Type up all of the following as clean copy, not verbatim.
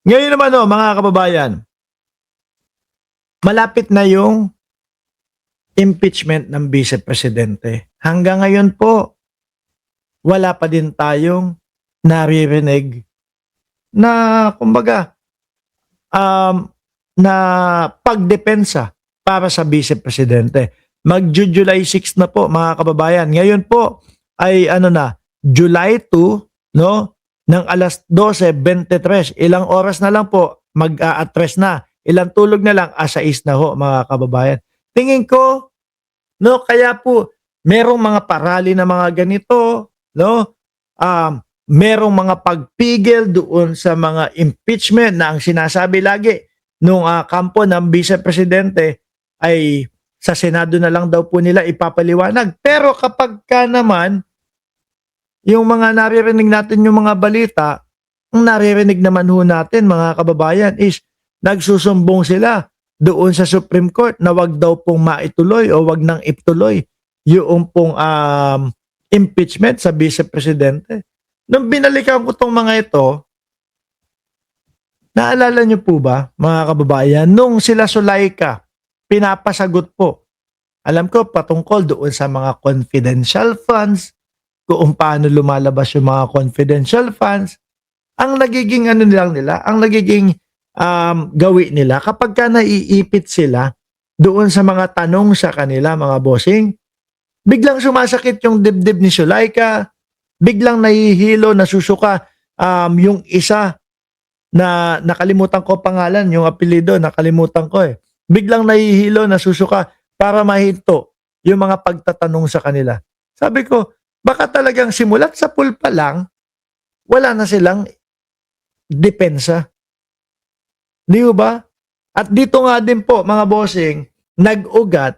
Ngayon naman mga kababayan, malapit na yung impeachment ng Vice Presidente. Hanggang ngayon po, wala pa din tayong naririnig na kumbaga na pagdepensa para sa Vice Presidente. Mag-July 6 na po mga kababayan. Ngayon po ay July 2, no? Ng alas 12:23. Ilang oras na lang po mag-a-address na. Ilang tulog na lang, 6 na ho mga kababayan. Tingin ko, no, kaya po merong mga parali na mga ganito, no? Merong mga pagpigil doon sa mga impeachment na ang sinasabi lagi nung kampo ng Vice Presidente ay sa Senado na lang daw po nila ipapaliwanag. Pero kapag ka naman yung mga naririnig natin yung mga balita, ang naririnig naman ho natin mga kababayan is nagsusumbong sila doon sa Supreme Court na wag daw pong maituloy o wag nang ituloy yung pong impeachment sa Vice Presidente. Nung binalikan ko tong mga ito, naalala niyo po ba mga kababayan, nung sila Zulaika, pinapasagot po. Alam ko patungkol doon sa mga confidential funds, kung paano lumalabas yung mga confidential funds. Ang nagiging ang nagiging gawi nila kapag ka naiipit sila doon sa mga tanong sa kanila mga bossing, biglang sumasakit yung dibdib ni Zulaika, biglang nahihilo, nasusuka yung isa na nakalimutan ko pangalan, yung apelyido, nakalimutan ko eh. Biglang nahihilo, nasusuka para mahinto yung mga pagtatanong sa kanila. Sabi ko, baka talagang simulat sa pool pa lang, wala na silang depensa. Di ba? At dito nga din po, mga bossing, nag-ugat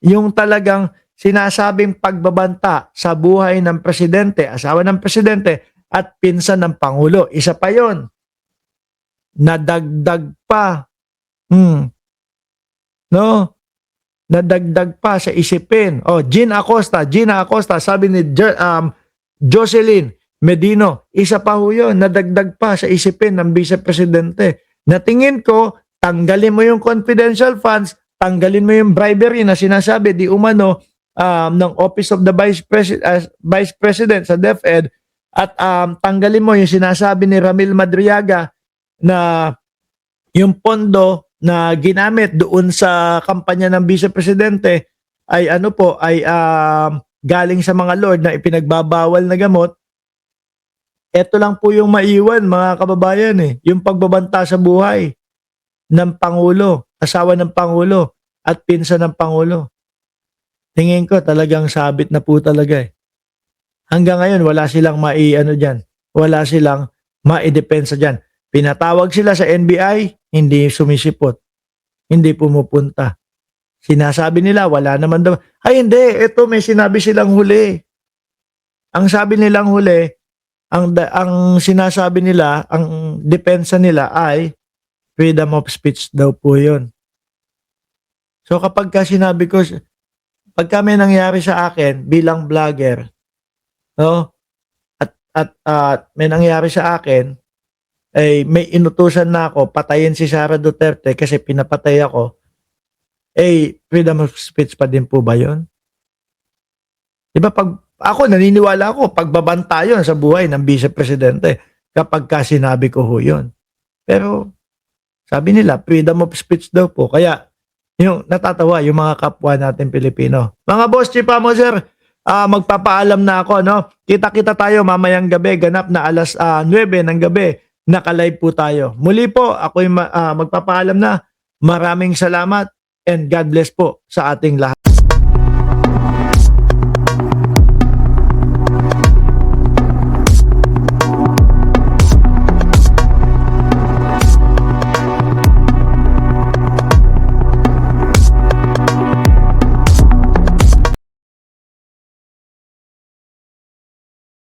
yung talagang sinasabing pagbabanta sa buhay ng presidente, asawa ng presidente, at pinsan ng Pangulo. Isa pa yon. Nadagdag pa. No? Nadagdag pa sa isipin. Gina Acosta, sabi ni Jocelyn Medino, isa pa ho yun, nadagdag pa sa isipin ng Vice Presidente. Natingin ko, tanggalin mo yung confidential funds, tanggalin mo yung bribery na sinasabi di umano ng Office of the Vice President sa DepEd, at tanggalin mo yung sinasabi ni Ramil Madriaga na yung pondo na ginamit doon sa kampanya ng Vice Presidente ay galing sa mga lord na ipinagbabawal na gamot. Ito lang po yung maiwan mga kababayan yung pagbabanta sa buhay ng Pangulo, asawa ng Pangulo at pinsan ng Pangulo. Tingin ko talagang sabit na po talaga Hanggang ngayon wala silang dyan. Wala silang maidepensa dyan. Pinatawag sila sa NBI, hindi sumisipot. Hindi pumupunta. Sinasabi nila, wala naman daw. Ay hindi, ito may sinabi silang huli. Ang sabi nilang huli, ang sinasabi nila, ang depensa nila ay freedom of speech daw po yun. So kapag ka sinabi ko, pagka may nangyari sa akin bilang vlogger, no? At may nangyari sa akin, ay may inutusan na ako, patayin si Sara Duterte kasi pinapatay ako, freedom of speech pa din po ba yun? Diba pag ako, naniniwala ako, pagbabanta yun sa buhay ng Vice Presidente kapag ka sinabi ko ho yun. Pero sabi nila, freedom of speech daw po. Kaya yung natatawa yung mga kapwa natin Pilipino. Mga boss, Chipa mo sir, magpapaalam na ako. No? Kita-kita tayo mamayang gabi, ganap na alas 9 ng gabi. Naka-live po tayo. Muli po, ako'y magpapaalam na. Maraming salamat and God bless po sa ating lahat.